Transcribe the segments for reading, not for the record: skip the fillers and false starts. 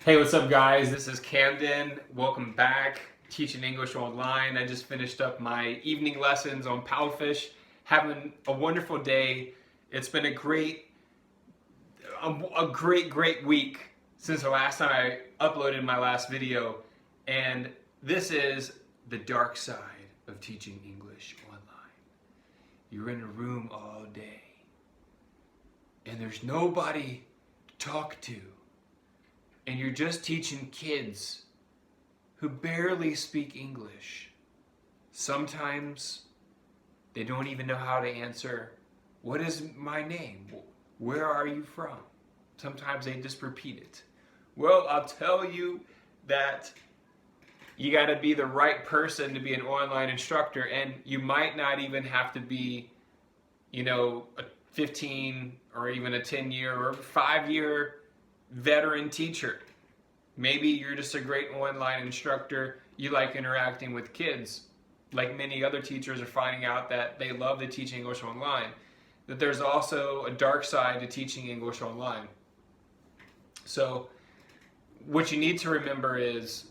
Hey, what's up, guys? This is Camden. Welcome back. Teaching English online. I just finished up my evening lessons on Palfish. Having a wonderful day. It's been a great week since the last time I uploaded my last video. And this is the dark side of teaching English online. You're in a room all day, and there's nobody to talk to. And you're just teaching kids who barely speak English. Sometimes they don't even know how to answer, "What is my name? Where are you from?" Sometimes they just repeat it. Well, I'll tell you that you got to be the right person to be an online instructor, and you might not even have to be, a 15 or even a 10-year or 5-year veteran teacher. Maybe you're just a great online instructor. You like interacting with kids. Like many other teachers are finding out that they love to teach English online. That there's also a dark side to teaching English online. So what you need to remember is,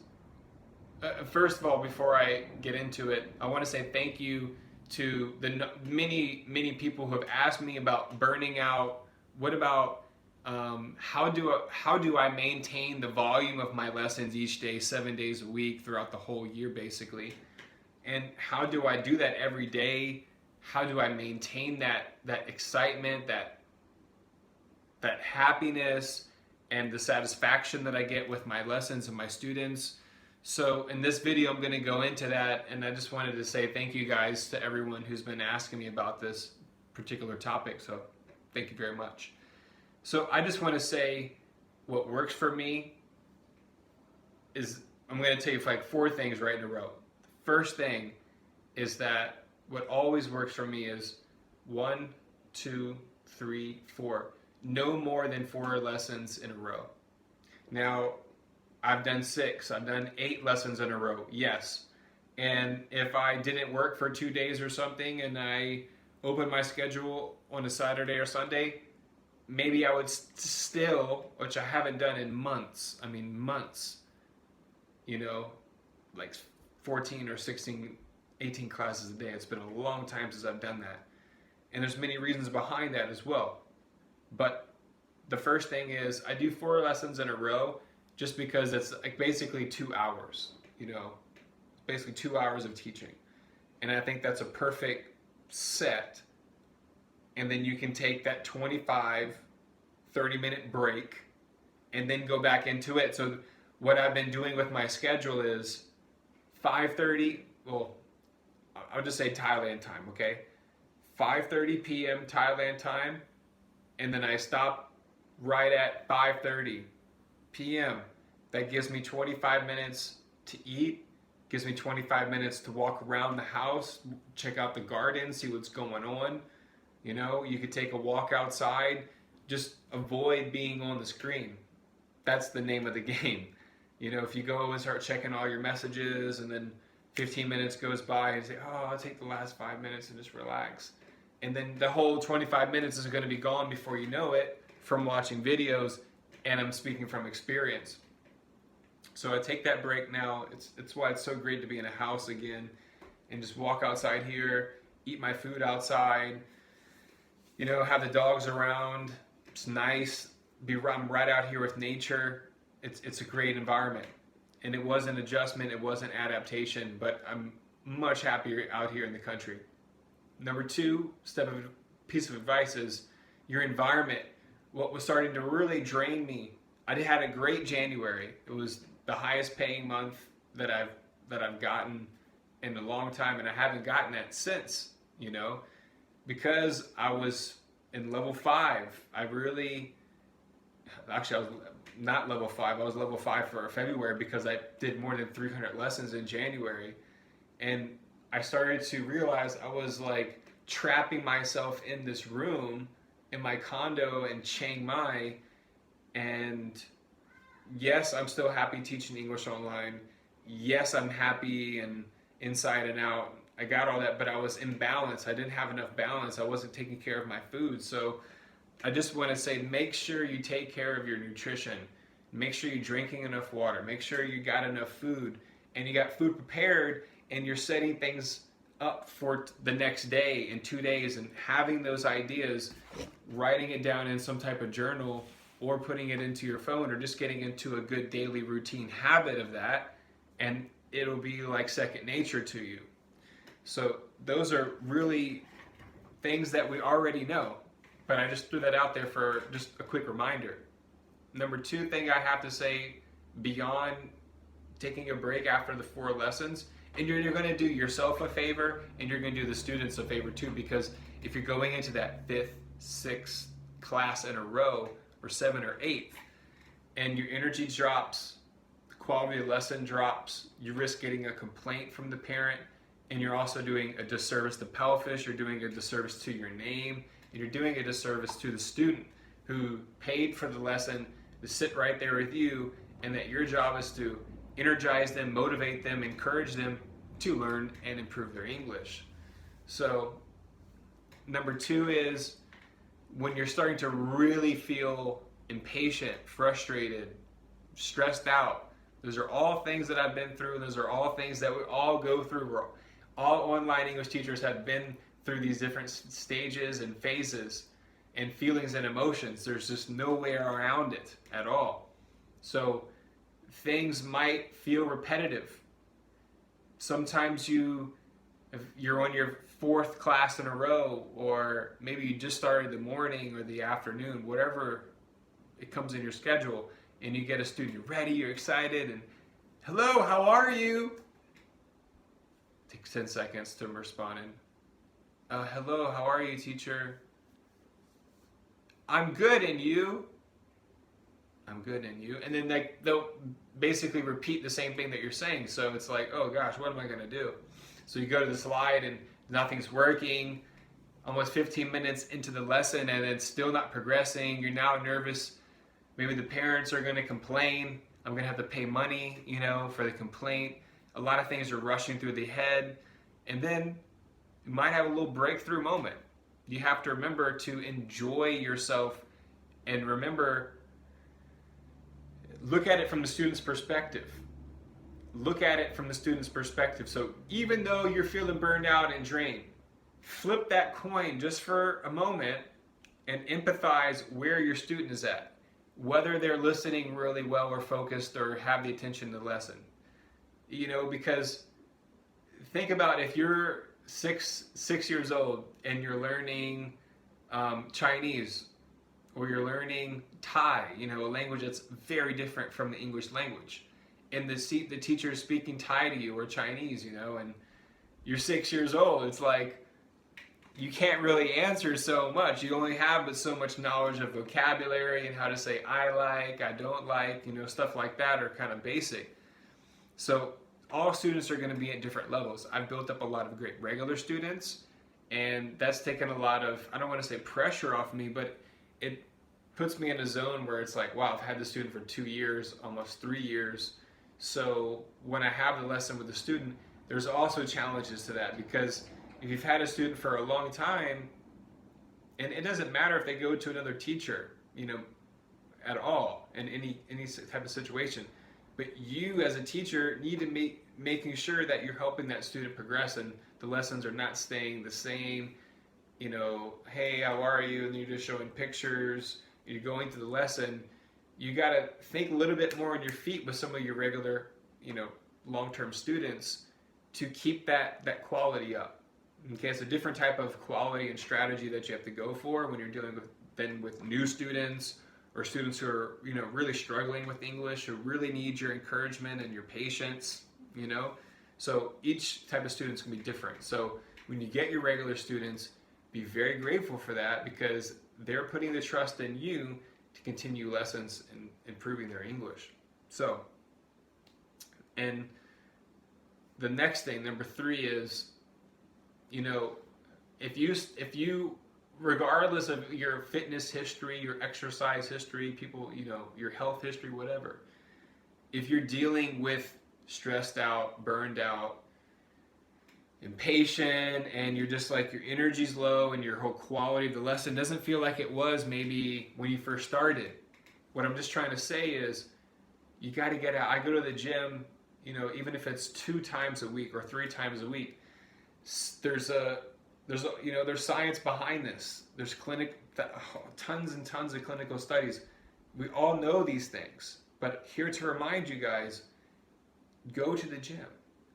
first of all, before I get into it, I want to say thank you to the many people who have asked me about burning out. What about how do I maintain the volume of my lessons each day, 7 days a week, throughout the whole year, basically? And how do I do that every day? How do I maintain that excitement, that happiness, and the satisfaction that I get with my lessons and my students? So in this video, I'm going to go into that, and I just wanted to say thank you guys to everyone who's been asking me about this particular topic. So thank you very much. So I just want to say what works for me is, I'm going to tell you like 4 things right in a row. The first thing is that what always works for me is 1, 2, 3, 4. No more than 4 lessons in a row. Now, I've done 6, I've done 8 lessons in a row, yes. And if I didn't work for 2 days or something and I opened my schedule on a Saturday or Sunday, maybe I would still, which I haven't done in months, like 14 or 16, 18 classes a day. It's been a long time since I've done that. And there's many reasons behind that as well. But the first thing is I do 4 lessons in a row just because it's like basically 2 hours, basically 2 hours of teaching. And I think that's a perfect set. And then you can take that 25, 30-minute break and then go back into it. So what I've been doing with my schedule is 5:30, well, I'll just say Thailand time, okay? 5:30 p.m. Thailand time, and then I stop right at 5:30 p.m. That gives me 25 minutes to eat, gives me 25 minutes to walk around the house, check out the garden, see what's going on. You could take a walk outside, just avoid being on the screen. That's the name of the game. If you go and start checking all your messages and then 15 minutes goes by and say, "Oh, I'll take the last 5 minutes and just relax." And then the whole 25 minutes is going to be gone before you know it from watching videos, and I'm speaking from experience. So I take that break now. It's why it's so great to be in a house again and just walk outside here, eat my food outside, have the dogs around. It's nice. I'm right out here with nature. It's a great environment. And it was an adjustment, it was an adaptation, but I'm much happier out here in the country. Number 2 piece of advice is your environment. What was starting to really drain me, I had a great January. It was the highest paying month that I've gotten in a long time, and I haven't gotten that since, because I was in level 5. I was not level 5. I was level 5 for February because I did more than 300 lessons in January. And I started to realize I was like trapping myself in this room in my condo in Chiang Mai. And yes, I'm still happy teaching English online. Yes, I'm happy and inside and out. I got all that, but I was imbalanced. I didn't have enough balance. I wasn't taking care of my food. So I just want to say, make sure you take care of your nutrition. Make sure you're drinking enough water. Make sure you got enough food, and you got food prepared, and you're setting things up for the next day and 2 days, and having those ideas, writing it down in some type of journal or putting it into your phone, or just getting into a good daily routine habit of that, and it'll be like second nature to you. So those are really things that we already know, but I just threw that out there for just a quick reminder. Number 2 thing I have to say, beyond taking a break after the 4 lessons, and you're going to do yourself a favor, and you're going to do the students a favor too, because if you're going into that 5th, 6th class in a row, or 7th or 8th, and your energy drops, the quality of the lesson drops, you risk getting a complaint from the parent, and you're also doing a disservice to Palfish, you're doing a disservice to your name, and you're doing a disservice to the student who paid for the lesson to sit right there with you, and that your job is to energize them, motivate them, encourage them to learn and improve their English. So number 2 is when you're starting to really feel impatient, frustrated, stressed out. Those are all things that I've been through. Those are all things that we all go through. All online English teachers have been through these different stages and phases and feelings and emotions. There's just no way around it at all. So things might feel repetitive. Sometimes you're on your 4th class in a row, or maybe you just started the morning or the afternoon, whatever it comes in your schedule, and you get a student, you're ready, you're excited, and hello, how are you? Takes 10 seconds to respond. Hello, how are you, teacher? I'm good, and you? I'm good, and you? And then they'll basically repeat the same thing that you're saying. So it's like, oh gosh, what am I going to do? So you go to the slide and nothing's working. Almost 15 minutes into the lesson and it's still not progressing. You're now nervous. Maybe the parents are going to complain. I'm going to have to pay money, for the complaint. A lot of things are rushing through the head. And then you might have a little breakthrough moment. You have to remember to enjoy yourself and look at it from the student's perspective. Look at it from the student's perspective. So even though you're feeling burned out and drained, flip that coin just for a moment and empathize where your student is at. Whether they're listening really well or focused or have the attention to the lesson. Because think about if you're six years old and you're learning Chinese, or you're learning Thai, a language that's very different from the English language. And the teacher is speaking Thai to you or Chinese, and you're 6 years old. It's like you can't really answer so much. You only have but so much knowledge of vocabulary and how to say I like, I don't like, stuff like that are kind of basic. So all students are going to be at different levels. I've built up a lot of great regular students, and that's taken a lot of, I don't want to say pressure off me, but it puts me in a zone where it's like, wow, I've had the student for 2 years, almost 3 years. So when I have the lesson with the student, there's also challenges to that, because if you've had a student for a long time, and it doesn't matter if they go to another teacher, at all in any type of situation, but you as a teacher need to making sure that you're helping that student progress and the lessons are not staying the same. Hey, how are you? And you're just showing pictures. You're going through the lesson. You got to think a little bit more on your feet with some of your regular, long-term students to keep that quality up. Okay, it's a different type of quality and strategy that you have to go for when you're dealing with new students or students who are, really struggling with English, who really need your encouragement and your patience, So each type of student is going to be different. So when you get your regular students, be very grateful for that, because they're putting the trust in you to continue lessons and improving their English. So, and the next thing, number 3 is, if you, regardless of your fitness history, your exercise history, people, your health history, whatever, if you're dealing with stressed out, burned out, impatient, and you're just like your energy's low and your whole quality of the lesson doesn't feel like it was maybe when you first started, what I'm just trying to say is You got to get out. I go to the gym, you know, even if it's 2 times a week or 3 times a week. There's science behind this. There's tons and tons of clinical studies. We all know these things, but here to remind you guys, go to the gym,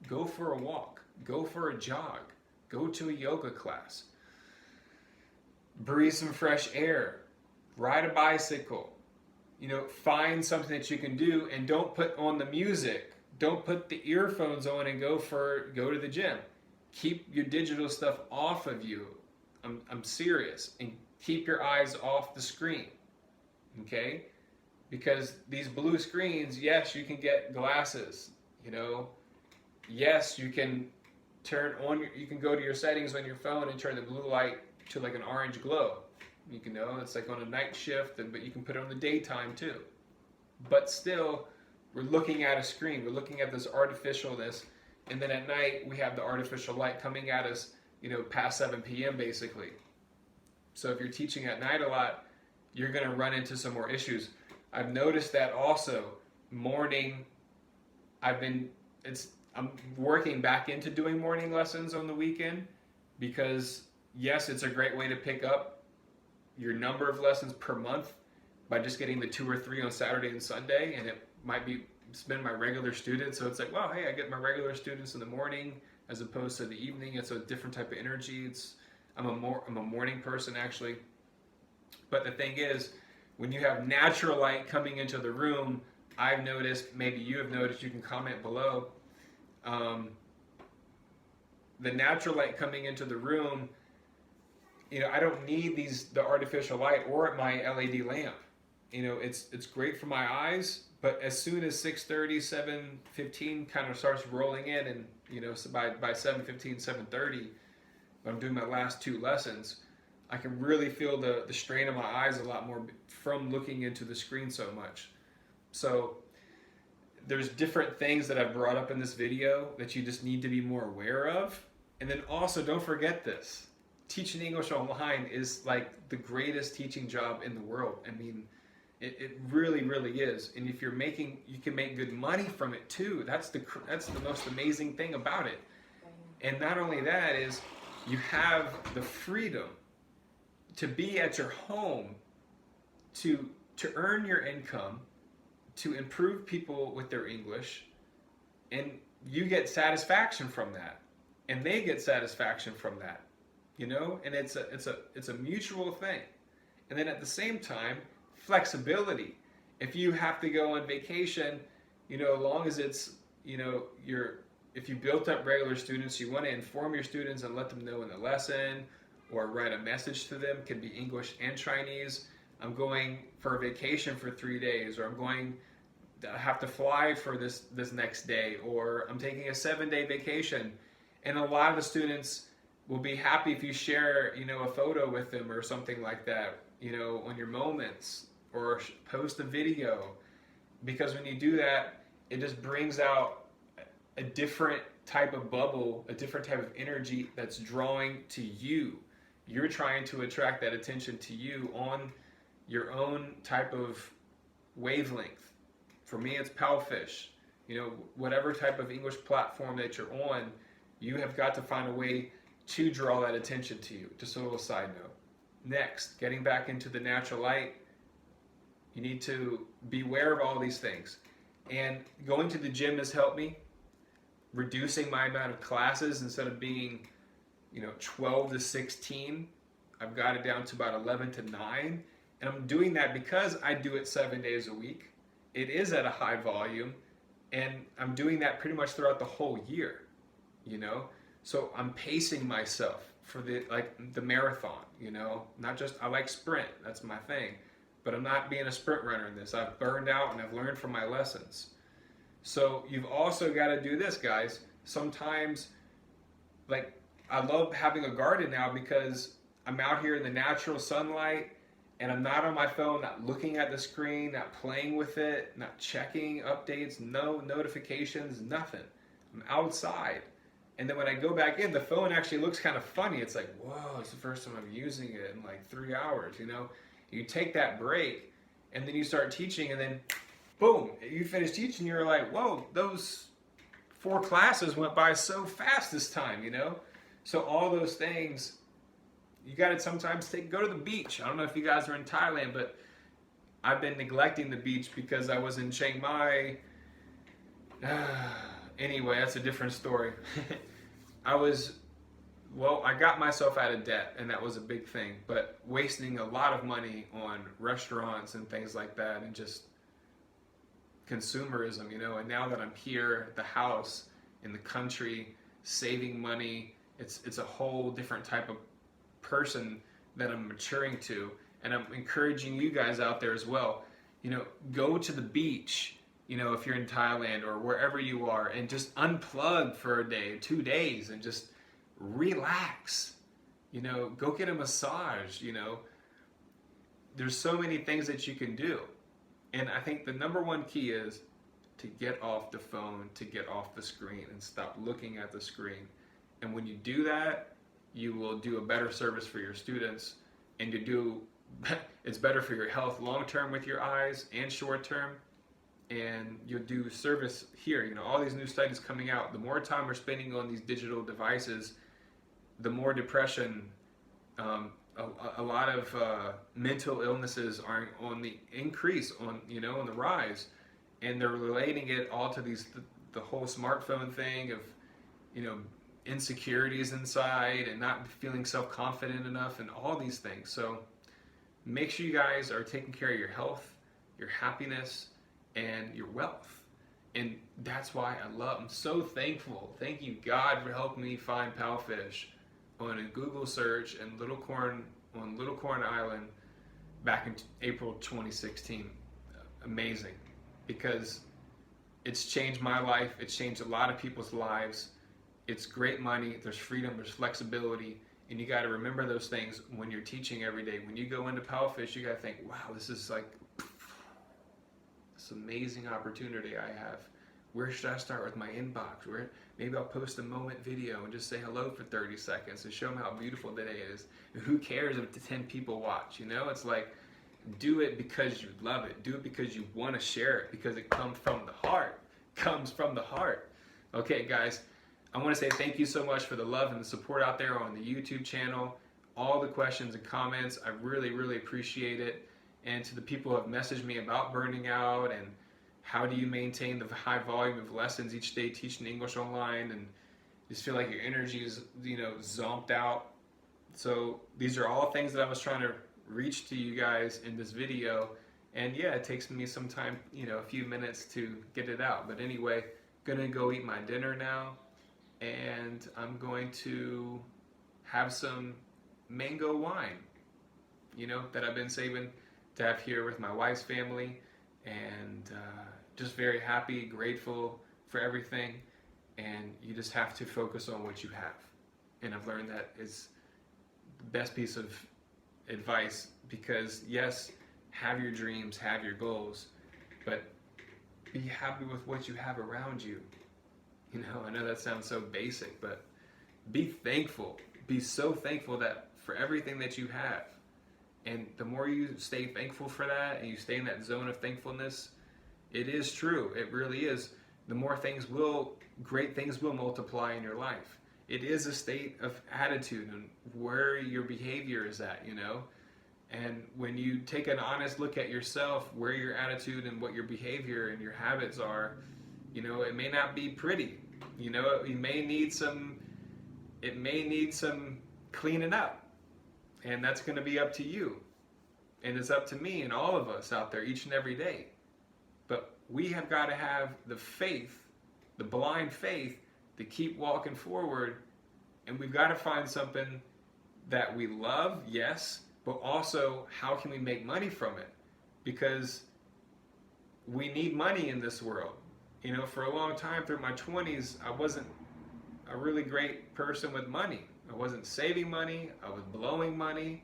go for a walk, go for a jog, go to a yoga class, breathe some fresh air, ride a bicycle, you know, find something that you can do, and don't put on the music. Don't put the earphones on and go to the gym. Keep your digital stuff off of you. I'm serious. And keep your eyes off the screen. Okay? Because these blue screens, yes, you can get glasses, you know. Yes, you can you can go to your settings on your phone and turn the blue light to like an orange glow. You can know it's like on a night shift, but you can put it on the daytime too. But still, we're looking at a screen. We're looking at this artificialness, and then at night we have the artificial light coming at us, you know, past 7 p.m. basically. So if you're teaching at night a lot, you're going to run into some more issues. I've noticed that also. Morning, I'm working back into doing morning lessons on the weekend because yes, it's a great way to pick up your number of lessons per month by just getting the 2 or 3 on Saturday and Sunday, and it might spend my regular students. So it's like, well, hey, I get my regular students in the morning as opposed to the evening. It's a different type of energy. I'm a morning person actually. But the thing is, when you have natural light coming into the room, I've noticed, maybe you have noticed, you can comment below, the natural light coming into the room, you know, I don't need the artificial light or my LED lamp. You know, it's great for my eyes, but as soon as 6:30, 7:15 kind of starts rolling in, and you know, so by 7:15, 7:30, when I'm doing my last 2 lessons, I can really feel the strain on my eyes a lot more from looking into the screen so much. So there's different things that I've brought up in this video that you just need to be more aware of. And then also, don't forget this. Teaching English online is like the greatest teaching job in the world. I mean, it really, really is. And if you can make good money from it too. That's the most amazing thing about it. And not only that is, you have the freedom to be at your home, to earn your income, to improve people with their English, and you get satisfaction from that, and they get satisfaction from that. You know, and it's a mutual thing. And then at the same time, flexibility. If you have to go on vacation, you know, as long as it's, you know, if you built up regular students, you want to inform your students and let them know in the lesson, or write a message to them. It can be English and Chinese. I'm going for a vacation for 3 days, or I have to fly for this next day, or I'm taking a 7-day vacation. And a lot of the students will be happy if you share, you know, a photo with them or something like that, you know, on your moments, or post a video, because when you do that, it just brings out a different type of bubble, a different type of energy that's drawing to you. You're trying to attract that attention to you on your own type of wavelength. For me, it's Palfish. You know, whatever type of English platform that you're on, you have got to find a way to draw that attention to you. Just a little side note. Next, getting back into the natural light, you need to be aware of all these things. And going to the gym has helped me. Reducing my amount of classes, instead of being, you know, 12 to 16, I've got it down to about 11 to 9. And I'm doing that because I do it 7 days a week. It is at a high volume, and I'm doing that pretty much throughout the whole year, you know? So I'm pacing myself for the marathon, you know? Not just, I like sprint, that's my thing, but I'm not being a sprint runner in this. I've burned out and I've learned from my lessons. So you've also got to do this, guys. Sometimes, like, I love having a garden now because I'm out here in the natural sunlight, and I'm not on my phone, not looking at the screen, not playing with it, not checking updates, no notifications, nothing. I'm outside. And then when I go back in, the phone actually looks kind of funny. It's like, whoa, it's the first time I'm using it in like 3 hours, you know? You take that break, and then you start teaching, and then boom, you finish teaching, you're like, whoa, those 4 classes went by so fast this time, you know? So all those things, you got to sometimes go to the beach. I don't know if you guys are in Thailand, but I've been neglecting the beach because I was in Chiang Mai. Anyway, that's a different story. I got myself out of debt, and that was a big thing, but wasting a lot of money on restaurants and things like that, and just consumerism, you know. And now that I'm here at the house in the country, saving money, it's a whole different type of person that I'm maturing to, and I'm encouraging you guys out there as well. You know, go to the beach, you know, if you're in Thailand or wherever you are, and just unplug for a day, 2 days, and just relax. You know, go get a massage, you know. There's so many things that you can do. And I think the number one key is to get off the phone, to get off the screen, and stop looking at the screen. And when you do that, you will do a better service for your students, and it's better for your health long term with your eyes and short term. And you'll do service here. You know, all these new studies coming out, the more time we're spending on these digital devices, the more depression, a lot of mental illnesses are on the increase, on the rise, and they're relating it all to the whole smartphone thing of, you know, insecurities inside and not feeling self-confident enough and all these things. So make sure you guys are taking care of your health, your happiness, and your wealth. And that's why I'm so thankful. Thank you, God, for helping me find Palfish on a Google search and Little Corn Island back in April 2016. Amazing, because it's changed my life. It's changed a lot of people's lives. It's great money. There's freedom. There's flexibility. And you got to remember those things when you're teaching every day. When you go into Palfish, you got to think, wow, this is like this amazing opportunity I have. Where should I start with my inbox? Maybe I'll post a moment video and just say hello for 30 seconds and show them how beautiful today is. And who cares if the 10 people watch? You know, it's like, do it because you love it. Do it because you want to share it, because it comes from the heart. Comes from the heart. Okay, guys, I want to say thank you so much for the love and the support out there on the YouTube channel. All the questions and comments, I really, really appreciate it. And to the people who have messaged me about burning out and how do you maintain the high volume of lessons each day teaching English online and just feel like your energy is, zonked out. So these are all things that I was trying to reach to you guys in this video. And yeah, it takes me some time, a few minutes to get it out. But anyway, gonna go eat my dinner now. And I'm going to have some mango wine, that I've been saving to have here with my wife's family. And just very happy, grateful for everything. And you just have to focus on what you have. And I've learned that is the best piece of advice, because yes, have your dreams, have your goals, but be happy with what you have around you. I know that sounds so basic, but be thankful. Be so thankful that for everything that you have. And the more you stay thankful for that and you stay in that zone of thankfulness, it is true. It really is. The more great things will multiply in your life. It is a state of attitude and where your behavior is at, And when you take an honest look at yourself, where your attitude and what your behavior and your habits are, it may not be pretty. It may need some cleaning up. And that's going to be up to you. And it's up to me and all of us out there each and every day. But we have got to have the faith, the blind faith, to keep walking forward. And we've got to find something that we love, yes, but also how can we make money from it? Because we need money in this world. For a long time through my 20s, I wasn't a really great person with money. I wasn't saving money. I was blowing money,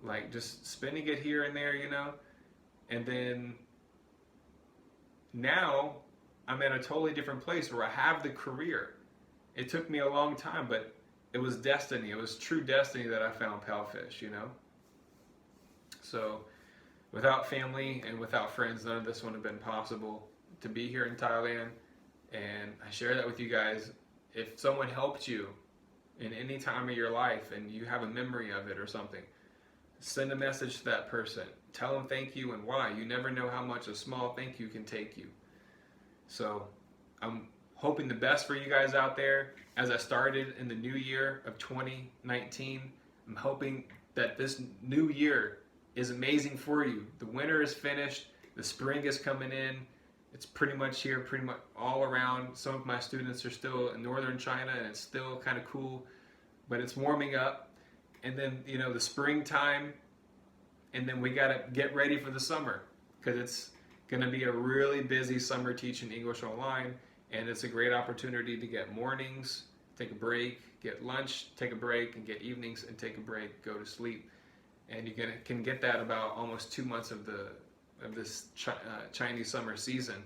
like just spending it here and there, And then now I'm in a totally different place where I have the career. It took me a long time, but it was destiny. It was true destiny that I found Palfish, So without family and without friends, none of this would have been possible to be here in Thailand. And I share that with you guys. If someone helped you in any time of your life and you have a memory of it or something, send a message to that person. Tell them thank you and why. You never know how much a small thank you can take you. So I'm hoping the best for you guys out there as I started in the new year of 2019. I'm hoping that this new year is amazing for you. The winter is finished. The spring is coming in. It's pretty much here, pretty much all around. Some of my students are still in northern China and it's still kind of cool, but it's warming up. And then, the springtime, and then we got to get ready for the summer because it's going to be a really busy summer teaching English online. And it's a great opportunity to get mornings, take a break, get lunch, take a break, and get evenings and take a break, go to sleep. And you can get that about almost 2 months of this Chinese summer season.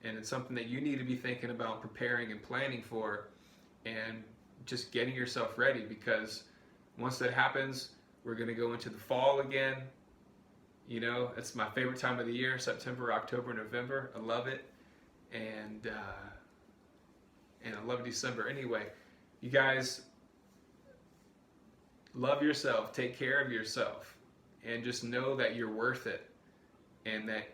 And it's something that you need to be thinking about preparing and planning for and just getting yourself ready, because once that happens, we're going to go into the fall again. It's my favorite time of the year, September, October, November. I love it. And I love December. Anyway, you guys, love yourself, take care of yourself, and just know that you're worth it, and that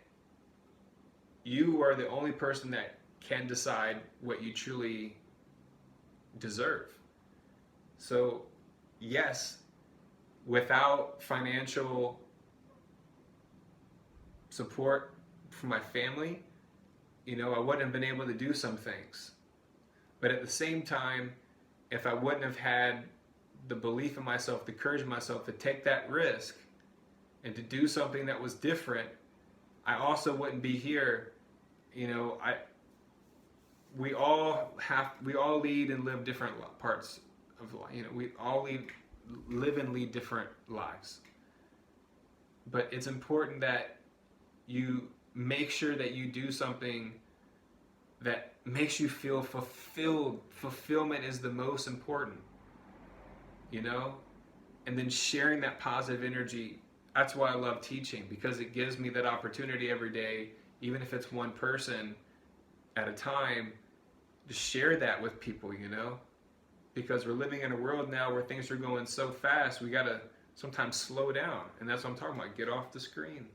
you are the only person that can decide what you truly deserve. So, yes, without financial support from my family, I wouldn't have been able to do some things. But at the same time, if I wouldn't have had the belief in myself, the courage in myself to take that risk and to do something that was different, I also wouldn't be here. We all lead and live different parts of life. We all live and lead different lives. But it's important that you make sure that you do something that makes you feel fulfilled. Fulfillment is the most important, and then sharing that positive energy. That's why I love teaching, because it gives me that opportunity every day, even if it's one person at a time, to share that with people, because we're living in a world now where things are going so fast. We got to sometimes slow down, and that's what I'm talking about. Get off the screen.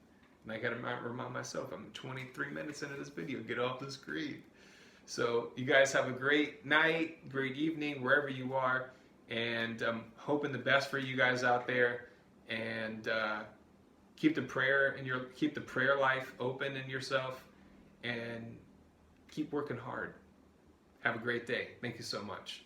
And I got to remind myself, I'm 23 minutes into this video. Get off the screen. So you guys have a great night, great evening, wherever you are. And I'm hoping the best for you guys out there. And keep the prayer life open in yourself, and keep working hard. Have a great day. Thank you so much.